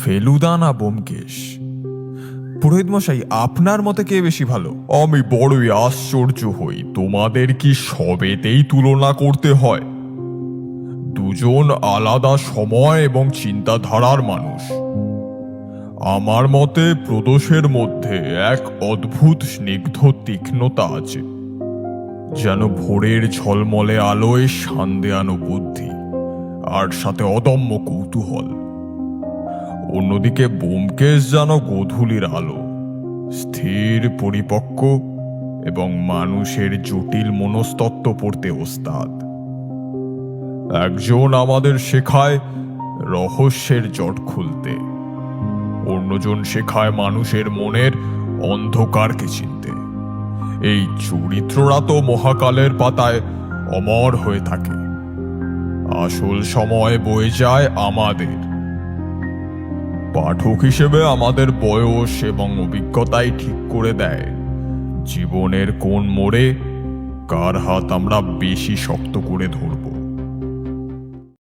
ফেলুদা না ব্যোমকেশ? পুরোহিত মশাই, আপনার মতে কে বেশি ভালো? আমি বড়ই আশ্চর্য হই, তোমাদের কি সবেতেই তুলনা করতে হয়? দুজন আলাদা সময় এবং চিন্তাধারার মানুষ। আমার মতে প্রদোষের মধ্যে এক অদ্ভুত স্নিগ্ধ তীক্ষ্ণতা আছে, যেন ভোরের ঝলমলে আলোয় সান্দেয়ানো বুদ্ধি আর সাথে অদম্য কৌতূহল। অন্যদিকে ব্যোমকেশ যেন গোধূলির আলো, স্থির, পরিপক্ক এবং মানুষের জটিল মনস্তত্ত্ব পড়তে ওস্তাদ। একজন আমাদের শেখায় রহস্যের জট খুলতে, অন্যজন শেখায় মানুষের মনের অন্ধকারকে চিনতে। এই চরিত্ররা তো মহাকালের পাতায় অমর হয়ে থাকে, আসল সময় বয়ে যায় আমাদের। পাঠক হিসেবে আমাদের বয়স এবং অভিজ্ঞতাই ঠিক করে দেয় জীবনের কোন মোড়ে কার হাত আমরা বেশি শক্ত করে ধরব।